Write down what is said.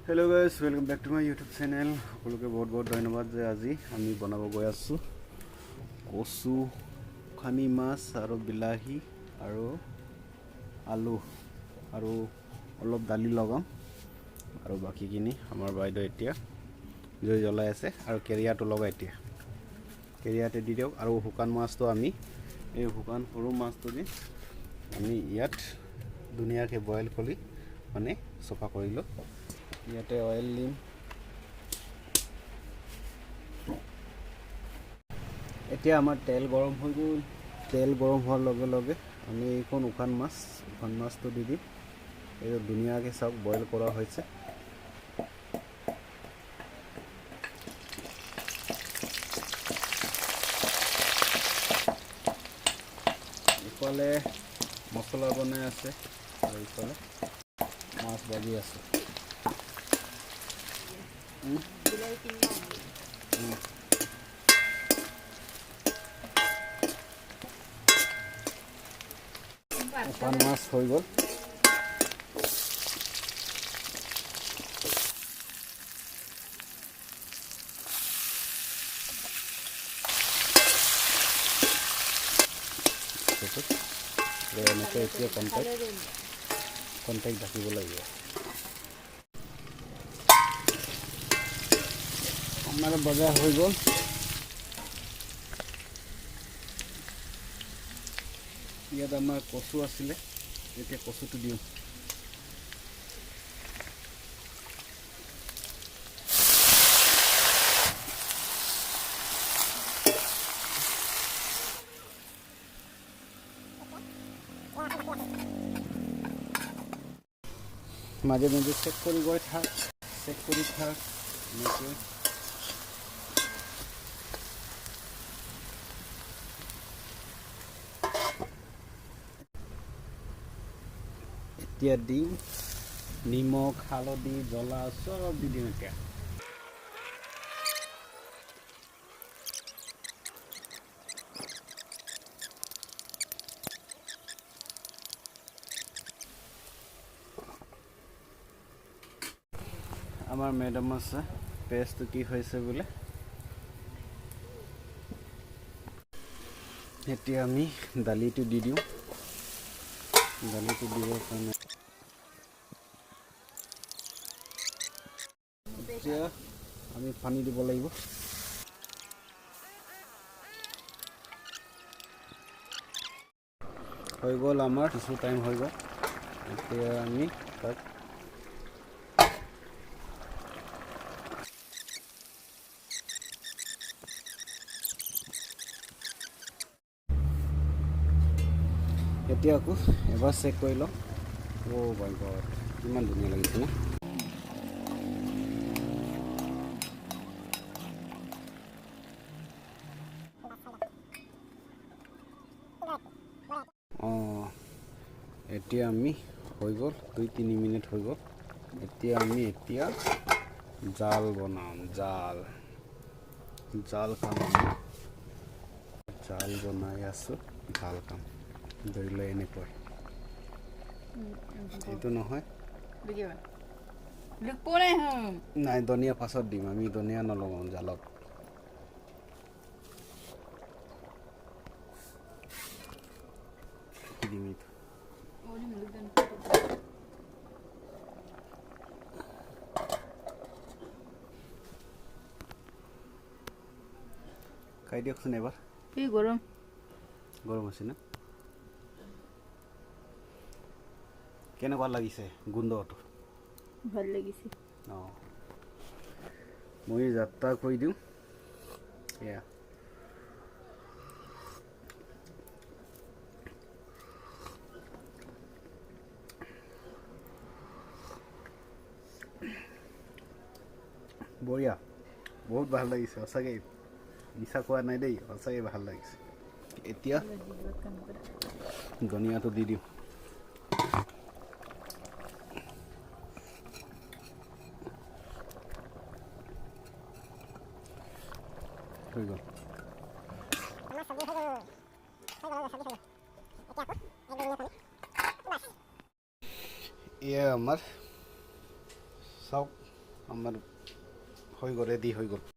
Hello guys, welcome back to my YouTube channel. সকলোকে বহুত ধন্যবাদ যে আজি আমি বনাব গৈ আছো কচু খানি মাছ আৰু বিলাহী আৰু আলু আৰু অলপ দালি লগাম আৰু বাকিখিনি আমাৰ বাইদেউ এতিয়া জই জ্বলাই আছে আৰু কেৰিয়াটো লগাই এতিয়া কেৰিয়াতে দি দিওক আৰু শুকান মাছটো আমি এই শুকান সৰু মাছটো দি আমি ইয়াত ধুনীয়াকৈ বইল কৰি মানে সফা কৰিলো ইয়াতে অয়েল দিম এতিয়া আমাৰ তেল গৰম হৈ গ'ল তেল গৰম হোৱাৰ লগে লগে আমি এইখন শুকান মাছটো দি দিম এই ধুনীয়াকৈ সব বইল কৰা হৈছে ইফালে মছলা বনাই আছে আৰু ইফালে মাছ ভাজি আছে শুকান মাছ হৈ গ'ল এনেকৈ এতিয়া কণ্টেক্ট ৰাখিব লাগিব আমাৰ বজাৰ হৈ গ'ল ইয়াত আমাৰ কচু আছিলে এতিয়া কচুটো দিওঁ মাজে মাজে চেক কৰি গৈ থাক চেক কৰি থাক এনেকৈ এতিয়া দিম নিমখ হালধি জ্বলা চব দি দিম এতিয়া আমাৰ মেডাম আছে পেষ্টটো কি হৈছে বোলে এতিয়া আমি দালিটো দি দিওঁ দালিটো দিবৰ কাৰণে এতিয়া আমি পানী দিব লাগিব হৈ গ'ল আমাৰ কিছু টাইম হৈ গ'ল এতিয়া আমি তাক এতিয়া আকৌ এবাৰ চেক কৰি লওঁ অ' মাই গড কিমান ধুনীয়া লাগিছে না অঁ এতিয়া আমি হৈ গ'ল 2-3 মিনিট হৈ গ'ল এতিয়া আমি জাল বনাম জাল খাম জাল বনাই আছোঁ ভাল কাম ধৰি লৈ এনেকৈ এইটো নহয় নাই ধনিয়া পাছত দিম আমি ধনিয়া নলগাওঁ জালত খাই দিয়কচোন এবাৰ কি গৰম হৈছে না কেনেকুৱা লাগিছে গোন্ধটো ভাল লাগিছে অঁ মই যাত্ৰা কৰি দিওঁ এয়া বঢ়িয়া বহুত ভাল লাগিছে সঁচাকৈ মিছা কোৱা নাই দেই সঁচাকৈ ভাল লাগিছে এতিয়া ধনিয়াটো দি দিওঁ হৈ গ'ল এয়া আমাৰ চাওক আমাৰ হৈ গ'ল, ৰেডি হৈ গ'ল।